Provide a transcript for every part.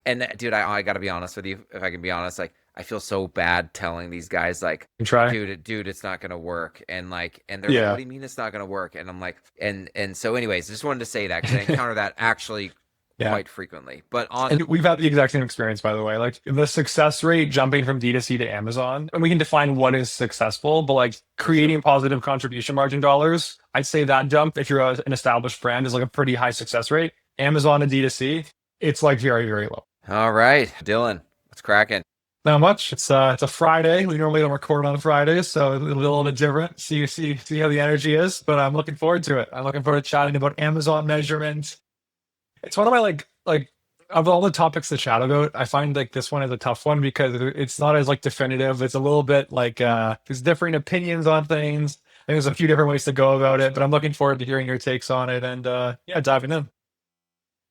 And dude, I gotta be honest with you. If I can be honest, like I feel so bad telling these guys like, You try. dude, it's not gonna work. And they're like, what Yeah. do you mean it's not gonna work? And I'm like, and so anyways, just wanted to say that because I encounter that actually Yeah. quite frequently. But on And we've had the exact same experience, by the way. Like the success rate jumping from D2C to Amazon, and we can define what is successful, but like for sure. creating positive contribution margin dollars, I'd say that jump, if you're an established brand, is like a pretty high success rate. Amazon to D2C, it's like very, very low. All right, Dylan, what's cracking? Not much. It's a Friday. We normally don't record on Fridays, so it'll be a little bit different. See how the energy is, but I'm looking forward to it. I'm looking forward to chatting about Amazon measurement. It's one of my like of all the topics to chat about, I find like this one is a tough one because it's not as like definitive. It's a little bit like there's differing opinions on things. I think there's a few different ways to go about it, but I'm looking forward to hearing your takes on it and yeah, diving in.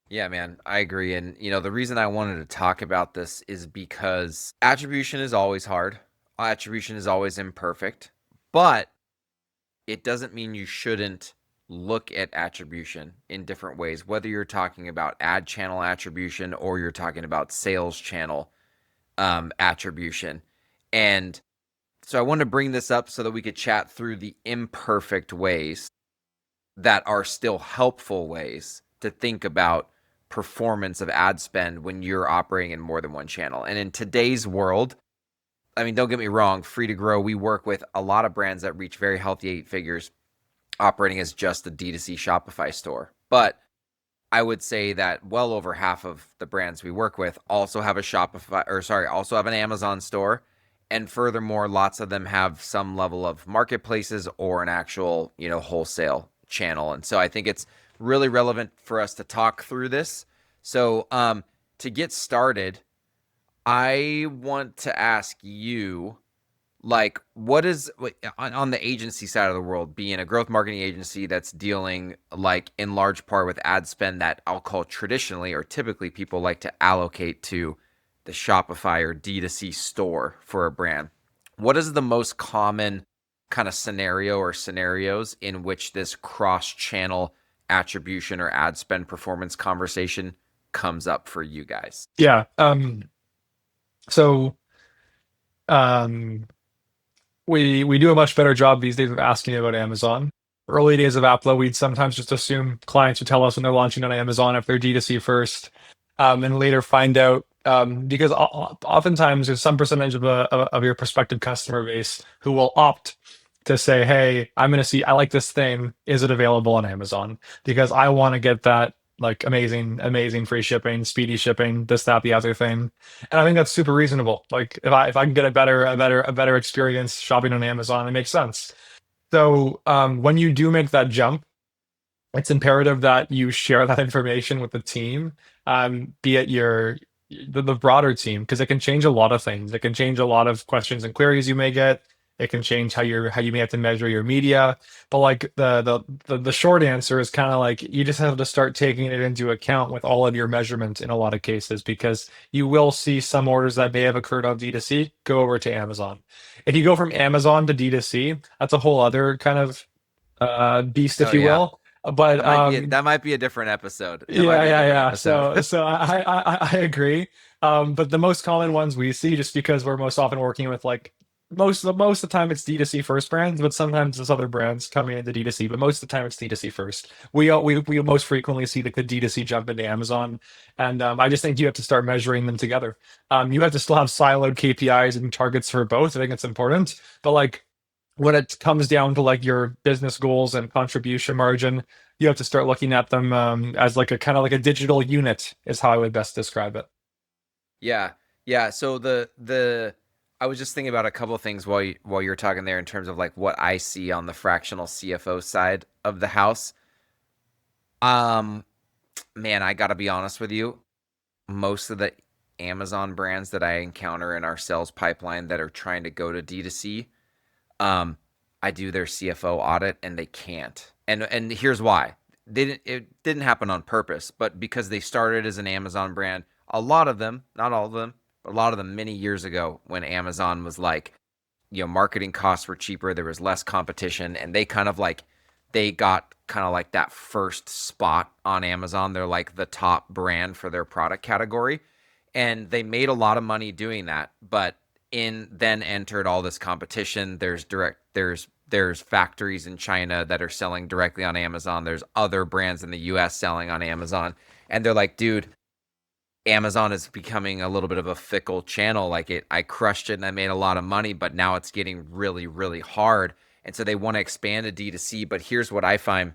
Yeah, man, I agree. And the reason I wanted to talk about this is because attribution is always hard. Attribution is always imperfect, but it doesn't mean you shouldn't look at attribution in different ways, whether you're talking about ad channel attribution or you're talking about sales channel attribution. And so I wanted to bring this up so that we could chat through the imperfect ways that are still helpful ways to think about performance of ad spend when you're operating in more than one channel. And in today's world, I mean, don't get me wrong, Free to Grow, we work with a lot of brands that reach very healthy eight figures operating as just a D2C Shopify store. But I would say that well over half of the brands we work with also have a Shopify, or sorry, also have an Amazon store. And furthermore, lots of them have some level of marketplaces or an actual, wholesale channel. And so I think it's really relevant for us to talk through this. So to get started, I want to ask you, like, what is on the agency side of the world, being a growth marketing agency that's dealing like in large part with ad spend that I'll call traditionally or typically people like to allocate to the Shopify or D2C store for a brand. What is the most common kind of scenario or scenarios in which this cross-channel attribution or ad spend performance conversation comes up for you guys? Yeah. So um we do a much better job these days of asking about Amazon. Early days of Aplo, we'd sometimes just assume clients would tell us when they're launching on Amazon if they're D2C first, and later find out because oftentimes there's some percentage of your prospective customer base who will opt to say, "Hey, I'm going to see. I like this thing. Is it available on Amazon? Because I want to get that like amazing free shipping, speedy shipping, this, that, the other thing." And I think that's super reasonable. Like if I can get a better experience shopping on Amazon, it makes sense. So when you do make that jump, it's imperative that you share that information with the team, be it the broader team, because it can change a lot of things. It can change a lot of questions and queries you may get. It can change how you may have to measure your media. But like the short answer is kind of like you just have to start taking it into account with all of your measurements in a lot of cases because you will see some orders that may have occurred on D2C go over to Amazon. If you go from Amazon to D2C, that's a whole other kind of beast, Oh if you yeah. will. But That might be a different episode. That might yeah, be a yeah, different yeah. episode. So I agree. But the most common ones we see, just because we're most often working with like most of the time it's D2C first brands, but sometimes there's other brands coming into D2C, but most of the time it's D2C first. We most frequently see the D2C jump into Amazon, and I just think you have to start measuring them together. You have to still have siloed KPIs and targets for both. I think it's important, but like when it comes down to like your business goals and contribution margin, you have to start looking at them as like a kind of like a digital unit is how I would best describe it. Yeah. Yeah. So the I was just thinking about a couple of things while you're talking there in terms of like what I see on the fractional CFO side of the house. Um, Man, I gotta be honest with you. Most of the Amazon brands that I encounter in our sales pipeline that are trying to go to D2C, um, I do their CFO audit and they can't. And here's why. It didn't happen on purpose, but because they started as an Amazon brand, a lot of them, not all of them, but a lot of them many years ago when Amazon was like, marketing costs were cheaper, there was less competition, and they got kind of like that first spot on Amazon. They're like the top brand for their product category. And they made a lot of money doing that, but in then entered all this competition. There's factories in China that are selling directly on Amazon. There's other brands in the US selling on Amazon. And they're like, dude, Amazon is becoming a little bit of a fickle channel. Like I crushed it and I made a lot of money, but now it's getting really, really hard. And so they want to expand to D2C. But here's what I find.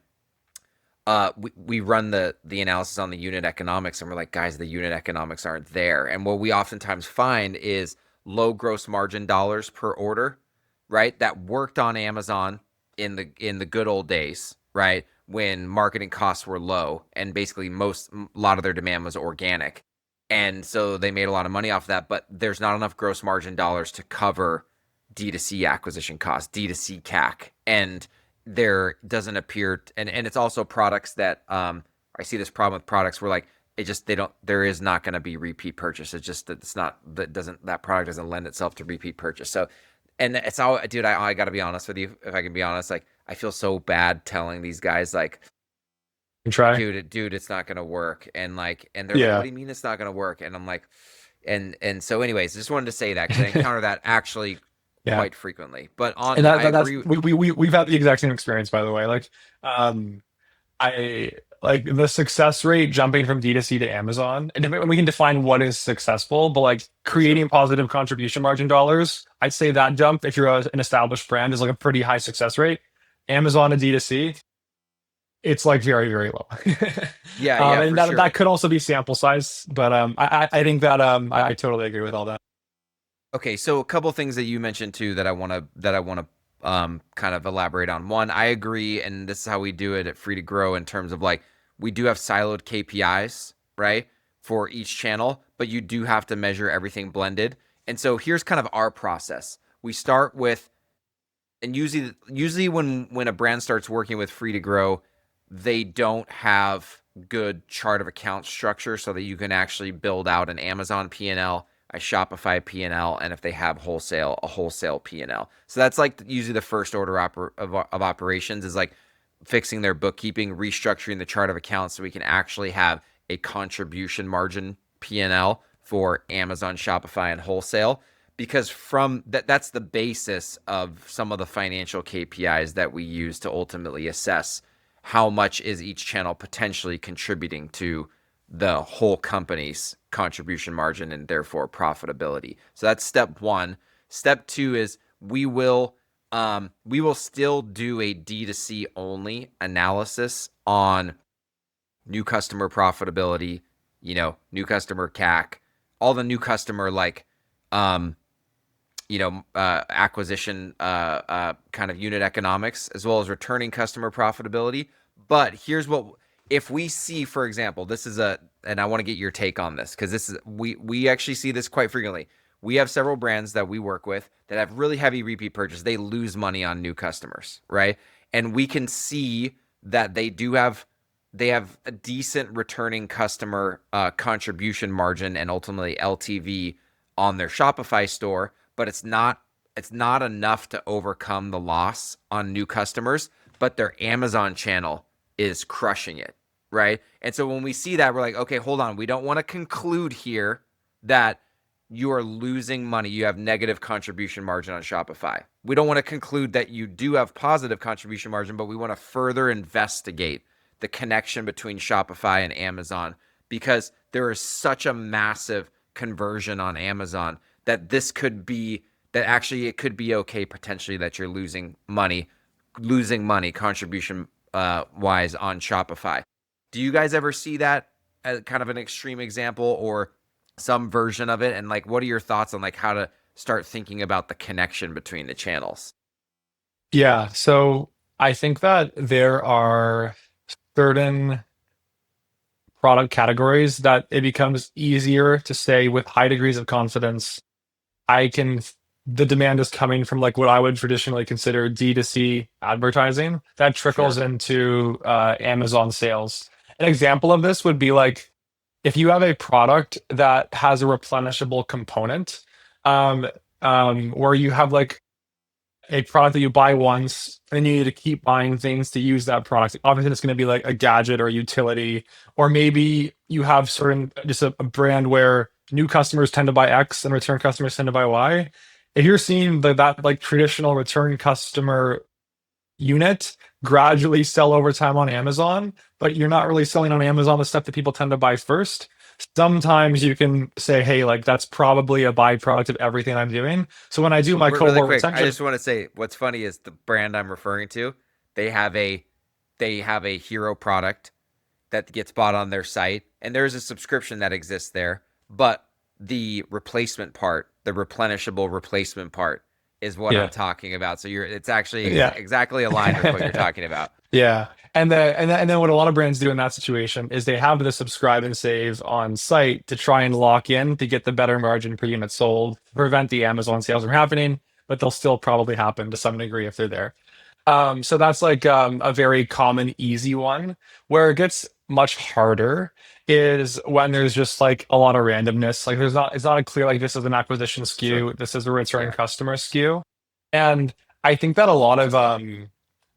We run the analysis on the unit economics, and we're like, guys, the unit economics aren't there. And what we oftentimes find is low gross margin dollars per order, right? That worked on Amazon in the good old days, right? When marketing costs were low and basically a lot of their demand was organic. And so they made a lot of money off that, but there's not enough gross margin dollars to cover D2C acquisition costs, D2C CAC. And there doesn't appear, and it's also products that I see this problem with products where like it just they don't there is not going to be repeat purchase. It's just that it's not that product doesn't lend itself to repeat purchase. So, and it's all, dude, I got to be honest with you, if I can be honest, like I feel so bad telling these guys like, And try. dude, it's not going to work. And they're like, what Yeah. do you mean it's not going to work? And I'm like, and so anyways, I just wanted to say that because I encounter that actually Yeah. quite frequently. But And I that's agree. we've had the exact same experience, by the way. Like, um, I like the success rate jumping from D2C to Amazon, and we can define what is successful, but like For sure. creating positive contribution margin dollars, I'd say that jump, if you're an established brand, is like a pretty high success rate. Amazon to D2C, it's like very, very low. Yeah, yeah, And for that sure. could also be sample size, but I think that I totally agree with all that. Okay, so a couple things that you mentioned too that I want to kind of elaborate on. One, I agree, and this is how we do it at Free to Grow in terms of like we do have siloed KPIs, right, for each channel, but you do have to measure everything blended. And so here's kind of our process. We start with, and usually when a brand starts working with Free to Grow, they don't have good chart of account structure so that you can actually build out an Amazon P&L, a Shopify P&L, and if they have wholesale, a wholesale P&L. So that's like usually the first order of operations is like fixing their bookkeeping, restructuring the chart of accounts so we can actually have a contribution margin P&L for Amazon, Shopify, and wholesale. Because from that's the basis of some of the financial KPIs that we use to ultimately assess how much is each channel potentially contributing to the whole company's contribution margin and therefore profitability. So that's step one. Step two is we will still do a D2C only analysis on new customer profitability, new customer CAC, all the new customer like um, acquisition kind of unit economics, as well as returning customer profitability. But here's what, if we see, for example, and I want to get your take on this because this is, we actually see this quite frequently. We have several brands that we work with that have really heavy repeat purchase. They lose money on new customers, right? And we can see that they have a decent returning customer contribution margin and ultimately LTV on their Shopify store, but it's not enough to overcome the loss on new customers, but their Amazon channel is crushing it, right? And so when we see that, we're like, okay, hold on. We don't want to conclude here that you are losing money. You have negative contribution margin on Shopify. We don't want to conclude that you do have positive contribution margin, but we want to further investigate the connection between Shopify and Amazon because there is such a massive conversion on Amazon that this could be that actually it could be okay potentially that you're losing money contribution wise on Shopify. Do you guys ever see that as kind of an extreme example or some version of it? And like, what are your thoughts on like how to start thinking about the connection between the channels? Yeah. So I think that there are certain product categories that it becomes easier to say with high degrees of confidence, I can, the demand is coming from like what I would traditionally consider D2C advertising that trickles Sure. into Amazon sales. An example of this would be like if you have a product that has a replenishable component, um, where you have like a product that you buy once and you need to keep buying things to use that product. Obviously, it's going to be like a gadget or a utility, or maybe you have certain just a brand where new customers tend to buy X and return customers tend to buy Y. If you're seeing that like traditional return customer unit gradually sell over time on Amazon, but you're not really selling on Amazon the stuff that people tend to buy first. Sometimes you can say, hey, like that's probably a byproduct of everything I'm doing. So when I do my Really cohort quick, I retention, just want to say what's funny is the brand I'm referring to, they have a they have a hero product that gets bought on their site, and there's a subscription that exists there, but the replacement part, the replenishable replacement part, is what I'm yeah, talking about. So it's actually yeah. exactly aligned with what you're talking about. Yeah. And then what a lot of brands do in that situation is they have the subscribe and save on site to try and lock in to get the better margin per unit sold, prevent the Amazon sales from happening, but they'll still probably happen to some degree if they're there. So that's like a very common, easy one. Where it gets much harder is when there's just like a lot of randomness. Like it's not a clear like this is an acquisition Sure. SKU, this is a return Yeah. customer SKU. And I think that a lot of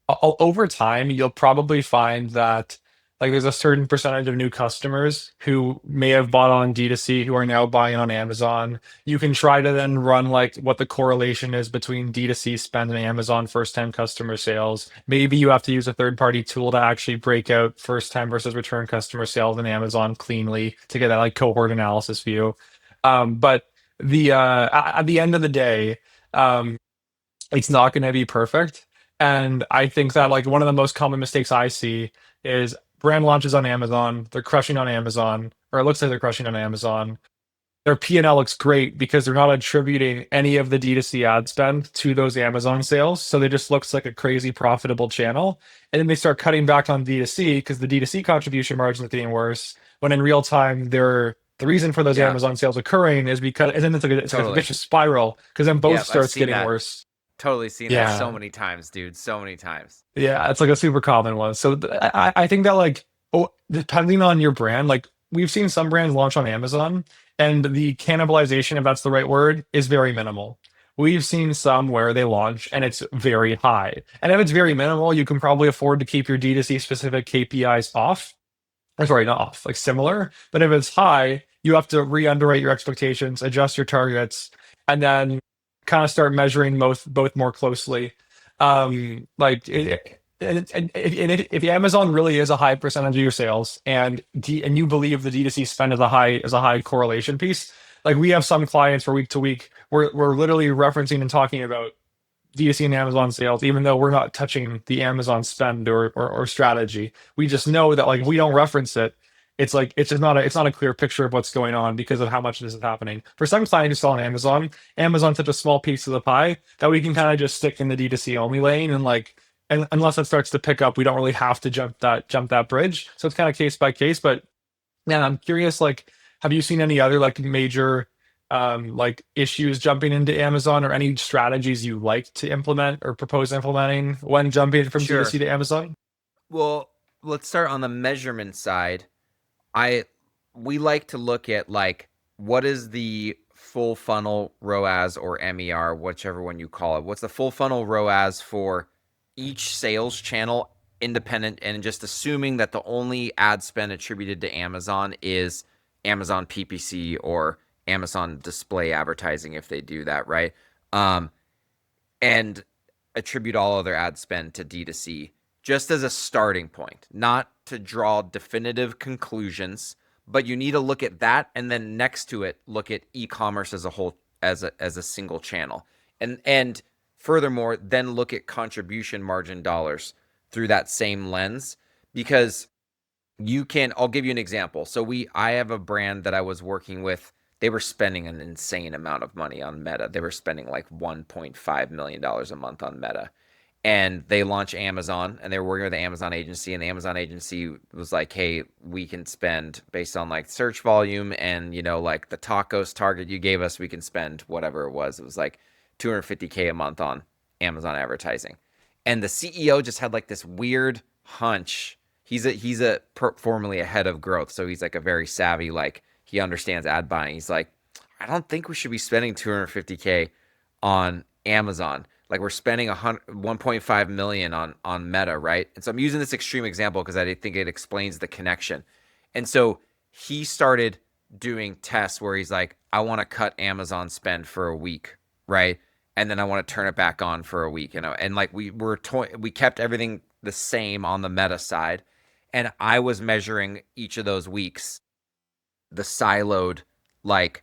over time, you'll probably find that like there's a certain percentage of new customers who may have bought on D2C who are now buying on Amazon. You can try to then run like what the correlation is between D2C spend and Amazon first time customer sales. Maybe you have to use a third party tool to actually break out first time versus return customer sales in Amazon cleanly to get that like cohort analysis view. But at the end of the day, um, it's not going to be perfect. And I think that like one of the most common mistakes I see is brand launches on Amazon, they're crushing on Amazon, or it looks like they're crushing on Amazon. Their P&L looks great because they're not attributing any of the D2C ad spend to those Amazon sales. So they just looks like a crazy profitable channel. And then they start cutting back on D2C because the D2C contribution margin is getting worse. When in real time, they're the reason for those Yeah, Amazon sales occurring is because, and then it's like a totally. vicious spiral because then both Yeah, I've starts seen getting that. worse. Totally seen that so Yeah. many times, dude. So many times. Yeah, it's like a super common one. So I think that like depending on your brand, like we've seen some brands launch on Amazon and the cannibalization, if that's the right word, is very minimal. We've seen some where they launch and it's very high. And if it's very minimal, you can probably afford to keep your D2C specific KPIs off. Or sorry, not off, like similar. But if it's high, you have to re-underwrite your expectations, adjust your targets, and then kind of start measuring both more closely. Like if Amazon really is a high percentage of your sales, and you believe the D2C spend is a high correlation piece, like we have some clients where week to week we're literally referencing and talking about D2C and Amazon sales, even though we're not touching the Amazon spend or strategy. We just know that like if we don't reference it, it's like it's not a clear picture of what's going on because of how much this is happening. For some clients who sell on Amazon, Amazon's such a small piece of the pie that we can kind of just stick in the D2C only lane and like and unless it starts to pick up, we don't really have to jump that bridge. So it's kind of case by case. But yeah, I'm curious, like, have you seen any other like major like issues jumping into Amazon or any strategies you like to implement or propose implementing when jumping from D2C Sure. to Amazon? Well, let's start on the measurement side. I We like to look at like what is the full funnel ROAS or MER, whichever one you call it. What's the full funnel ROAS for each sales channel independent and just assuming that the only ad spend attributed to Amazon is Amazon PPC or Amazon display advertising if they do that, right? Um, and attribute all other ad spend to D2C just as a starting point, not to draw definitive conclusions, but you need to look at that and then next to it look at e-commerce as a whole as a single channel. And furthermore, then look at contribution margin dollars through that same lens because you can I'll give you an example. So I have a brand that I was working with. They were spending an insane amount of money on Meta. They were spending like $1.5 million a month on Meta. And they launched Amazon and they were working with the Amazon agency. And the Amazon agency was like, hey, we can spend based on like search volume and, like the tacos target you gave us, we can spend whatever it was. It was like 250K a month on Amazon advertising. And the CEO just had like this weird hunch. He's a formerly a head of growth, so he's like a very savvy, like he understands ad buying. He's like, I don't think we should be spending 250K on Amazon. Like we're spending 1.5 million on Meta, right? And so I'm using this extreme example because I think it explains the connection. And so he started doing tests where he's like, I want to cut Amazon spend for a week, right? And then I want to turn it back on for a week, and like we kept everything the same on the Meta side, and I was measuring each of those weeks, the siloed like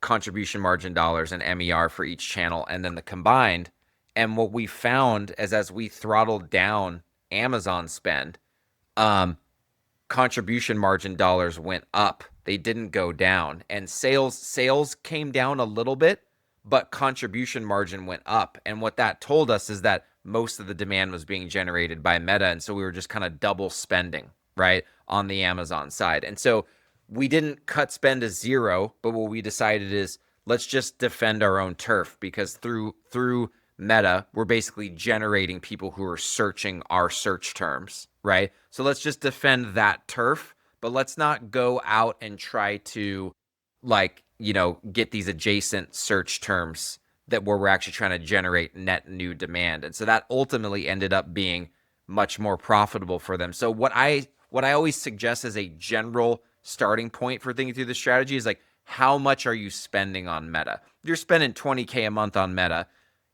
contribution margin dollars and MER for each channel, and then the combined. And what we found is as we throttled down Amazon spend, um, contribution margin dollars went up. They didn't go down. And sales came down a little bit, but contribution margin went up. And what that told us is that most of the demand was being generated by Meta. And so we were just kind of double spending, right, on the Amazon side. And so we didn't cut spend to zero, but what we decided is let's just defend our own turf, because through Meta, we're basically generating people who are searching our search terms, right? So let's just defend that turf, but let's not go out and try to, like, get these adjacent search terms that where we're actually trying to generate net new demand. And so that ultimately ended up being much more profitable for them. So what I always suggest as a general starting point for thinking through the strategy is like, how much are you spending on Meta? If you're spending 20K a month on Meta,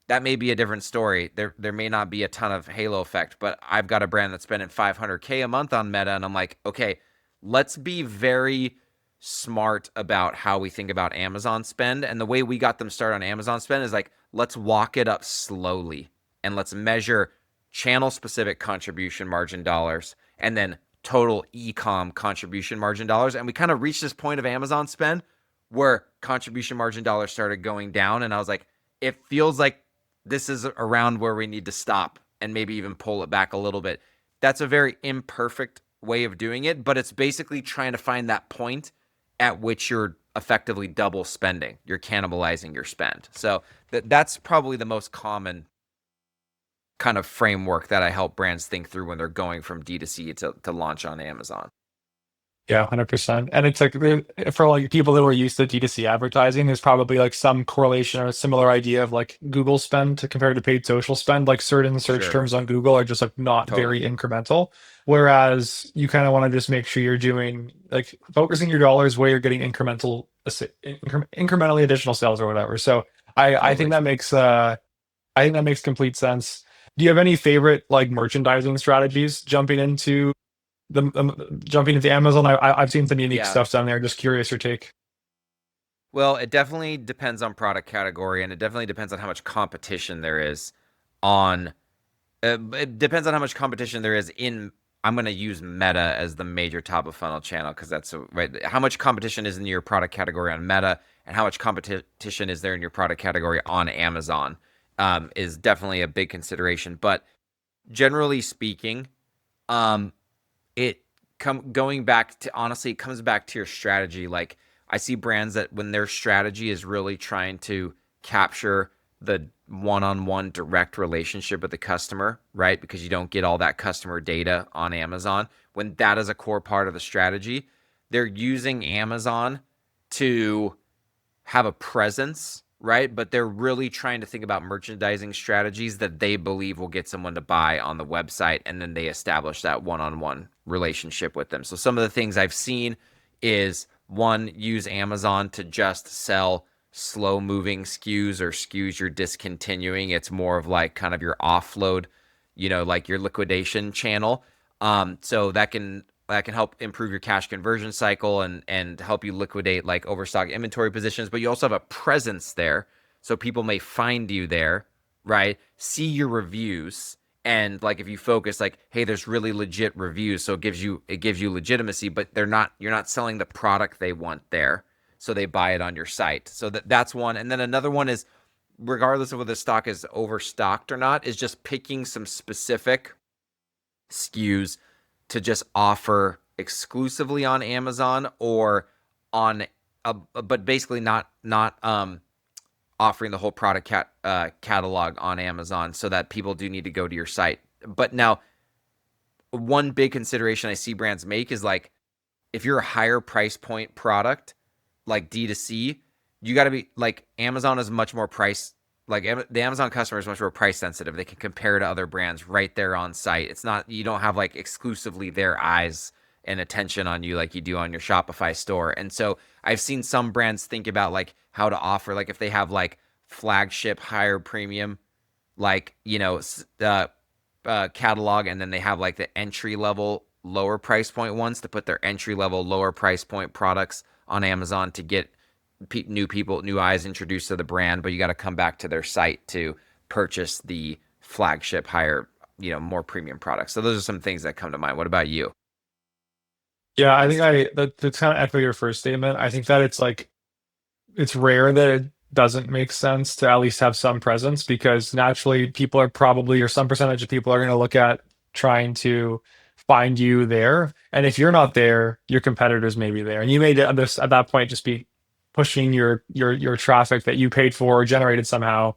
that may be a different story. There may not be a ton of halo effect, but I've got a brand that's spending 500K a month on Meta, and I'm like, okay, let's be very smart about how we think about Amazon spend. And the way we got them started on Amazon spend is like, let's walk it up slowly and let's measure channel specific contribution margin dollars and then total ecom contribution margin dollars. And we kind of reached this point of Amazon spend where contribution margin dollars started going down. And I was like, it feels like this is around where we need to stop and maybe even pull it back a little bit. That's a very imperfect way of doing it, but it's basically trying to find that point at which you're effectively double spending. You're cannibalizing your spend. So that's probably the most common kind of framework that I help brands think through when they're going from D2C to launch on Amazon. Yeah, 100%. And it's like for like people that were used to D2C advertising, there's probably like some correlation or a similar idea of like Google spend to compare to paid social spend. Like certain search Sure. terms on Google are just like not Totally. very incremental. Whereas you kind of want to just make sure you're doing like focusing your dollars where you're getting incrementally additional sales or whatever. So I think Totally. that makes I think that makes complete sense. Do you have any favorite like merchandising strategies jumping into Amazon? I've seen some unique Yeah. stuff down there. Just curious your take. Well, it definitely depends on product category, and it definitely depends on how much competition there is on. It depends on how much competition there is in. I'm going to use Meta as the major top of funnel channel because that's right. How much competition is in your product category on Meta, and how much competition is there in your product category on Amazon, is definitely a big consideration. But generally speaking, um, it going back to, honestly, it comes back to your strategy. Like, I see brands that when their strategy is really trying to capture the one-on-one direct relationship with the customer, right? Because you don't get all that customer data on Amazon. When that is a core part of the strategy, they're using Amazon to have a presence, right? But they're really trying to think about merchandising strategies that they believe will get someone to buy on the website, and then they establish that one-on-one relationship with them. So some of the things I've seen is, one, use Amazon to just sell slow moving SKUs or SKUs you're discontinuing. It's more of like kind of your offload, like your liquidation channel. So that can help improve your cash conversion cycle and help you liquidate like overstock inventory positions. But you also have a presence there, so people may find you there, right? See your reviews, and like if you focus like, hey, there's really legit reviews, so it gives you legitimacy. But you're not selling the product they want there, so they buy it on your site. So that's one. And then another one is, regardless of whether the stock is overstocked or not, is just picking some specific SKUs to just offer exclusively on Amazon, or on but basically not offering the whole product catalog on Amazon, so that people do need to go to your site. But now, one big consideration I see brands make is like, if you're a higher price point product like D2C, you got to be like, Amazon is much more price, like the Amazon customer is much more price sensitive. They can compare to other brands right there on site. It's not, you don't have like exclusively their eyes and attention on you like you do on your Shopify store. And so I've seen some brands think about like how to offer, like if they have like flagship higher premium, like, catalog, and then they have like the entry level lower price point ones to put their entry level lower price point products on Amazon to get new people, new eyes introduced to the brand, but you got to come back to their site to purchase the flagship higher, more premium products. So those are some things that come to mind. What about you? Yeah, I think to kind of echo your first statement. I think that it's like it's rare that it doesn't make sense to at least have some presence because naturally people are probably, or some percentage of people are going to look at trying to find you there. And if you're not there, your competitors may be there. And you may at that point just be pushing your traffic that you paid for or generated somehow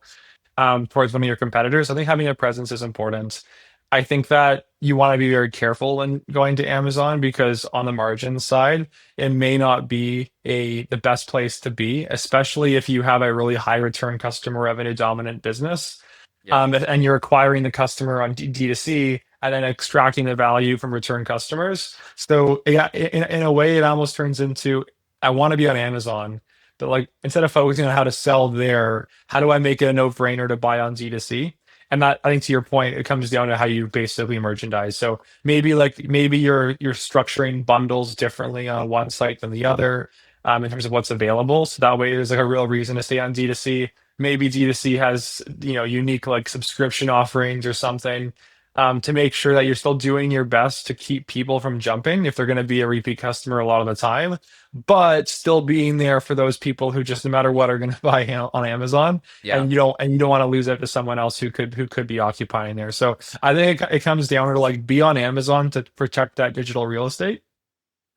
towards one of your competitors. I think having a presence is important. I think that you want to be very careful when going to Amazon because on the margin side, it may not be the best place to be, especially if you have a really high return customer revenue dominant business. Yep. And you're acquiring the customer on D2C and then extracting the value from return customers. So yeah, in a way, it almost turns into I want to be on Amazon, but like instead of focusing on how to sell there, how do I make it a no-brainer to buy on D2C? And that I think to your point, it comes down to how you basically merchandise. So maybe you're structuring bundles differently on one site than the other in terms of what's available. So that way there's like a real reason to stay on D2C. Maybe D2C has unique like subscription offerings or something to make sure that you're still doing your best to keep people from jumping if they're going to be a repeat customer a lot of the time, but still being there for those people who just no matter what are going to buy on Amazon, Yeah. and you don't want to lose out to someone else who could be occupying there. So I think it comes down to like be on Amazon to protect that digital real estate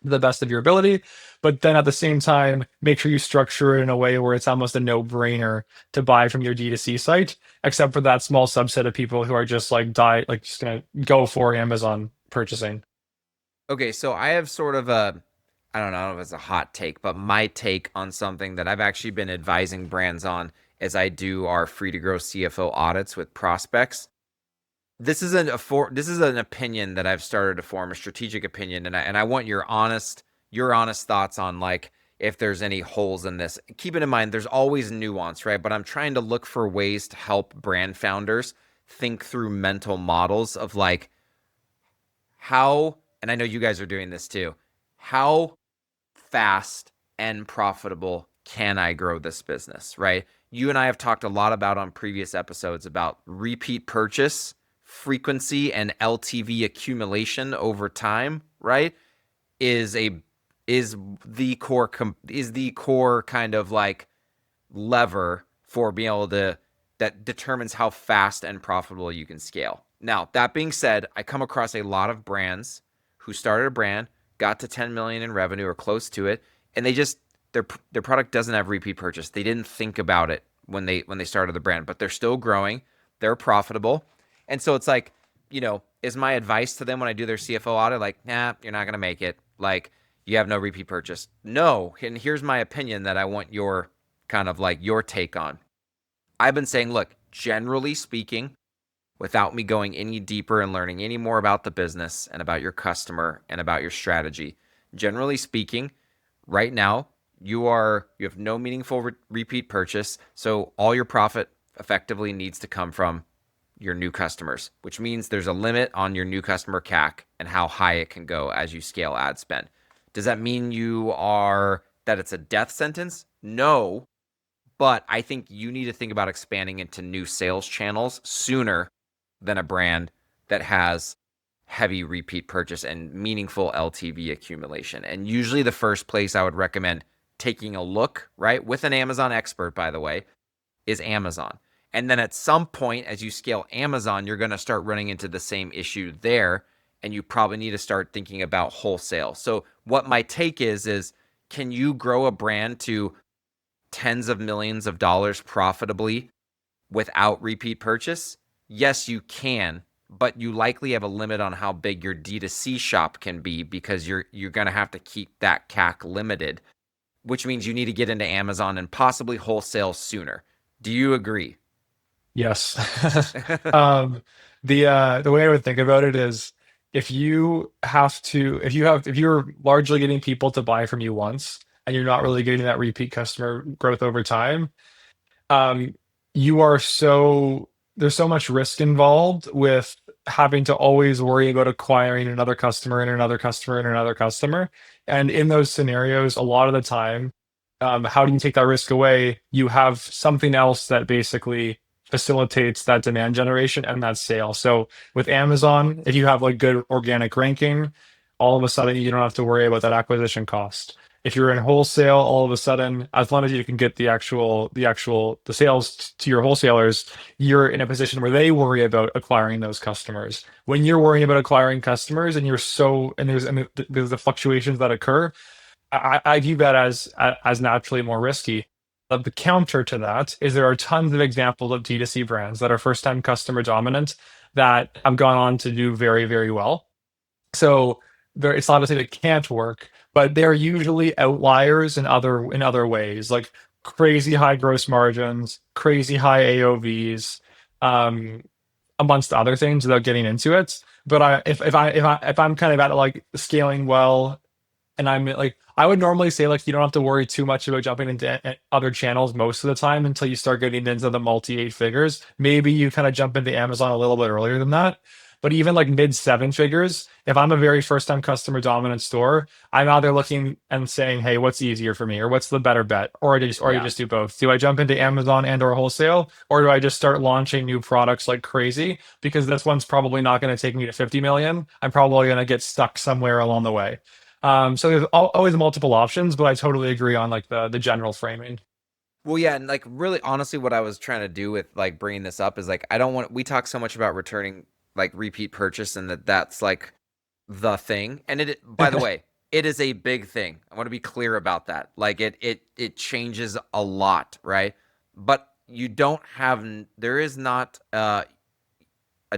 to the best of your ability, but then at the same time make sure you structure it in a way where it's almost a no-brainer to buy from your D2C site, except for that small subset of people who are just like just gonna go for Amazon purchasing. Okay, so I have sort of a, I don't know if it's a hot take, but my take on something that I've actually been advising brands on as I do our free to grow CFO audits with prospects. This is an opinion that I've started to form, a strategic opinion, and I want your honest thoughts on like if there's any holes in this. Keep it in mind, there's always nuance, right? But I'm trying to look for ways to help brand founders think through mental models of like how, and I know you guys are doing this too, how fast and profitable can I grow this business, right? You and I have talked a lot about on previous episodes about repeat purchase, frequency, and LTV accumulation over time, right? Is a is the core kind of like lever for being able to that determines how fast and profitable you can scale. Now, that being said, I come across a lot of brands who started a brand, got to 10 million in revenue or close to it, and they just their product doesn't have repeat purchase. They didn't think about it when they started the brand, but they're still growing, they're profitable. And so it's like, is my advice to them when I do their CFO audit like, nah, you're not going to make it. Like, you have no repeat purchase. No, and here's my opinion that I want your kind of like your take on. I've been saying, look, generally speaking, without me going any deeper and learning any more about the business and about your customer and about your strategy, generally speaking, right now, you have no meaningful repeat purchase, so all your profit effectively needs to come from your new customers, which means there's a limit on your new customer CAC and how high it can go as you scale ad spend. Does that mean that it's a death sentence? No, but I think you need to think about expanding into new sales channels sooner than a brand that has heavy repeat purchase and meaningful LTV accumulation. And usually the first place I would recommend taking a look, right, with an Amazon expert, by the way, is Amazon. And then at some point, as you scale Amazon, you're going to start running into the same issue there. And you probably need to start thinking about wholesale. So what my take is can you grow a brand to tens of millions of dollars profitably without repeat purchase? Yes, you can, but you likely have a limit on how big your D2C shop can be because you're going to have to keep that CAC limited, which means you need to get into Amazon and possibly wholesale sooner. Do you agree? Yes. um, the way I would think about it is if you're largely getting people to buy from you once and you're not really getting that repeat customer growth over time, um, you are so there's so much risk involved with having to always worry about acquiring another customer and another customer and another customer. And in those scenarios, a lot of the time, how do you take that risk away? You have something else that basically facilitates that demand generation and that sale. So with Amazon, if you have like good organic ranking, all of a sudden you don't have to worry about that acquisition cost. If you're in wholesale, all of a sudden, as long as you can get the sales to your wholesalers, you're in a position where they worry about acquiring those customers. When you're worrying about acquiring customers and there's the fluctuations that occur, I view that as naturally more risky. But the counter to that is there are tons of examples of D2C brands that are first time customer dominant that have gone on to do very, very well. So it's not to say that it can't work, but they're usually outliers in other ways, like crazy high gross margins, crazy high AOVs, um, amongst other things without getting into it. But if I'm kind of at like scaling well, and I'm like, I would normally say like you don't have to worry too much about jumping into other channels most of the time until you start getting into the multi eight figures. Maybe you kind of jump into Amazon a little bit earlier than that. But even like mid seven figures, if I'm a very first time customer dominant store, I'm either looking and saying, hey, what's easier for me, or what's the better bet, or you Yeah. just do both. Do I jump into Amazon and or wholesale, or do I just start launching new products like crazy? Because this one's probably not going to take me to 50 million. I'm probably going to get stuck somewhere along the way. So there's always multiple options, but I totally agree on like the general framing. Well, yeah, and like really honestly what I was trying to do with like bringing this up is like I don't want we talk so much about returning like repeat purchase and that's like the thing. And it by the way, it is a big thing. I want to be clear about that. Like it changes a lot, right? But you don't have there is not a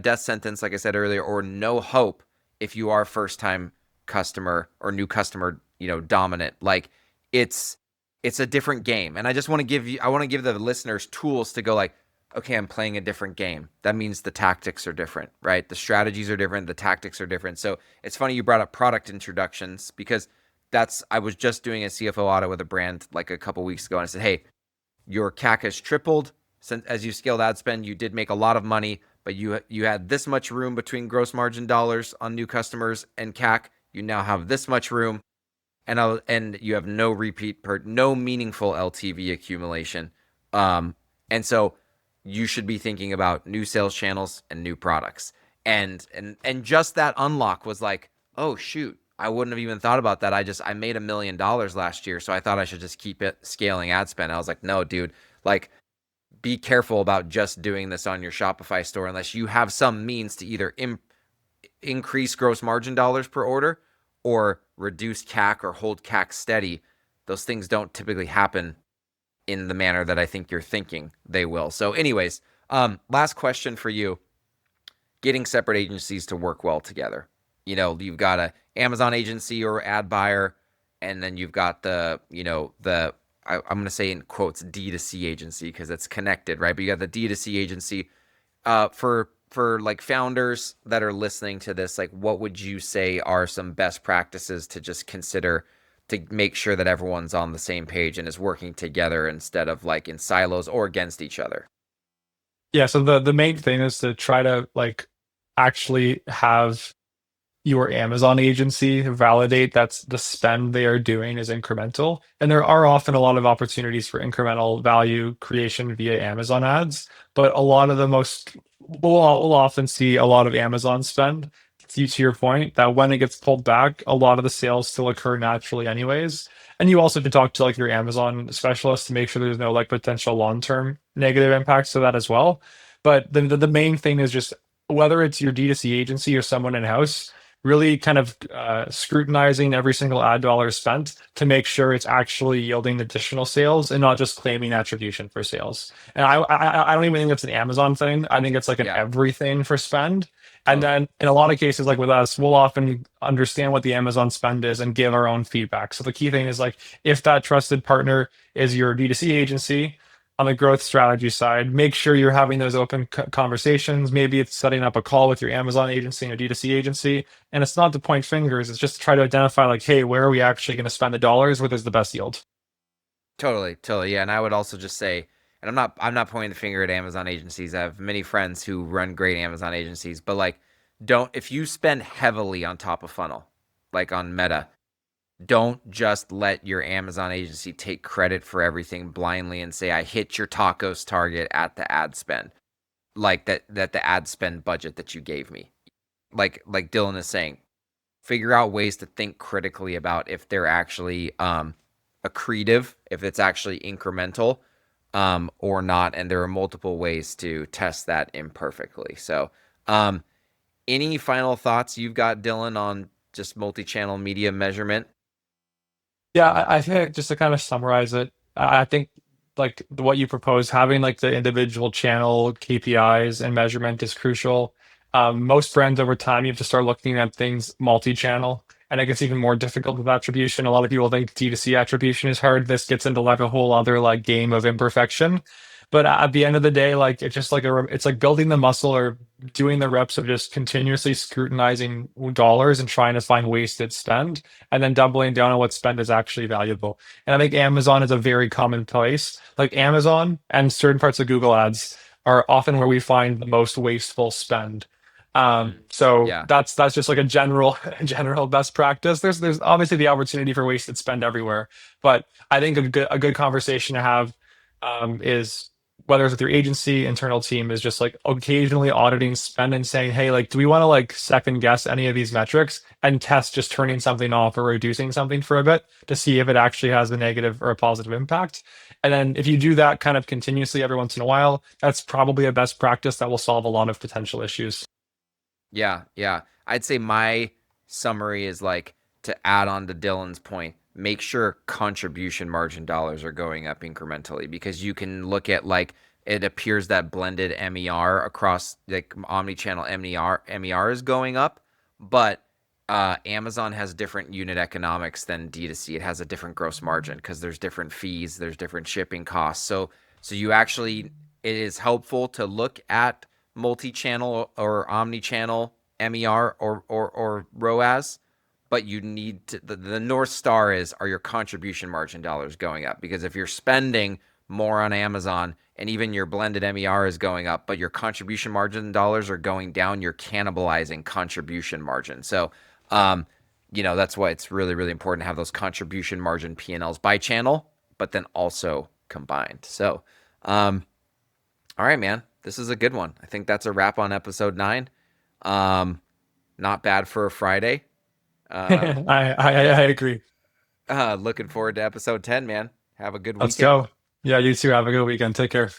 death sentence like I said earlier or no hope if you are first time customer or new customer, dominant. Like it's it's a different game. And I want to give the listeners tools to go like, okay, I'm playing a different game. That means the tactics are different, right? The strategies are different, the tactics are different. So it's funny you brought up product introductions because I was just doing a CFO audit with a brand like a couple weeks ago and I said, hey, your CAC has tripled since as you scaled ad spend. You did make a lot of money, but you had this much room between gross margin dollars on new customers and CAC. You now have this much room, and you have no meaningful LTV accumulation. And so you should be thinking about new sales channels and new products. And just that unlock was like, oh shoot, I wouldn't have even thought about that. I made $1 million last year, so I thought I should just keep it scaling ad spend. I was like, no, dude, like be careful about just doing this on your Shopify store unless you have some means to either increase gross margin dollars per order or reduce CAC or hold CAC steady. Those things don't typically happen in the manner that I think you're thinking they will. So, anyways, last question for you: getting separate agencies to work well together. You've got a Amazon agency or ad buyer, and then you've got I'm going to say in quotes D2C agency because it's connected, right? But you got the D2C agency. For like founders that are listening to this, like what would you say are some best practices to just consider to make sure that everyone's on the same page and is working together instead of like in silos or against each other? Yeah, so the main thing is to try to like actually have your Amazon agency validate that the spend they are doing is incremental. And there are often a lot of opportunities for incremental value creation via Amazon ads, but a lot of the most we'll often see a lot of Amazon spend. To your point, that when it gets pulled back, a lot of the sales still occur naturally anyways. And you also can talk to like your Amazon specialist to make sure there's no like potential long-term negative impacts to that as well. But the main thing is just whether it's your D2C agency or someone in-house, really kind of scrutinizing every single ad dollar spent to make sure it's actually yielding additional sales and not just claiming attribution for sales. And I don't even think it's an Amazon thing. I think it's like an Yeah, everything for spend. And totally. then in a lot of cases, like with us, we'll often understand what the Amazon spend is and give our own feedback. So the key thing is like if that trusted partner is your D2C agency, on the growth strategy side, make sure you're having those open conversations. Maybe it's setting up a call with your Amazon agency and your D2C agency. And it's not to point fingers, it's just to try to identify, like, hey, where are we actually going to spend the dollars? Where there's the best yield? Totally, totally. Yeah, and I would also just say, and I'm not pointing the finger at Amazon agencies. I have many friends who run great Amazon agencies, but like don't if you spend heavily on top of funnel, like on Meta, don't just let your Amazon agency take credit for everything blindly and say I hit your tacos target at the ad spend. Like that the ad spend budget that you gave me. Like Dylan is saying, figure out ways to think critically about if they're actually accretive, if it's actually incremental, or not. And there are multiple ways to test that imperfectly. So, any final thoughts you've got, Dylan, on just multi-channel media measurement? Yeah, I think just to kind of summarize it, I think like what you propose, having like the individual channel KPIs and measurement is crucial. Most brands over time, you have to start looking at things multi-channel, and it gets even more difficult with attribution. A lot of people think D2C attribution is hard. This gets into like a whole other like game of imperfection. But at the end of the day, like it's just like it's like building the muscle or doing the reps of just continuously scrutinizing dollars and trying to find wasted spend and then doubling down on what spend is actually valuable. And I think Amazon is a very common place. Like Amazon and certain parts of Google Ads are often where we find the most wasteful spend. Mm. So Yeah, that's just like a general general best practice. There's obviously the opportunity for wasted spend everywhere, but I think a good conversation to have is whether it's with your agency, internal team, is just like occasionally auditing spend and saying, hey, like, do we want to like second guess any of these metrics and test just turning something off or reducing something for a bit to see if it actually has a negative or a positive impact? And then if you do that kind of continuously every once in a while, that's probably a best practice that will solve a lot of potential issues. yeah, yeah. I'd say my summary is like to add on to Dylan's point, make sure contribution margin dollars are going up incrementally because you can look at like it appears that blended MER across like omni-channel MER is going up, but Amazon has different unit economics than D2C. It has a different gross margin because there's different fees, there's different shipping costs. So you actually it is helpful to look at multi-channel or omni-channel MER or ROAS, but you need to the North Star is are your contribution margin dollars going up? Because if you're spending more on Amazon and even your blended MER is going up, but your contribution margin dollars are going down, you're cannibalizing contribution margin. So um, that's why it's really, really important to have those contribution margin P&Ls by channel, but then also combined. So um, all right, man. This is a good one. I think that's a wrap on episode 9. Um, Not bad for a Friday. Um, I agree. Looking forward to episode 10, man. Have a good Let's weekend. go. Yeah, you too. Have a good weekend. Take care.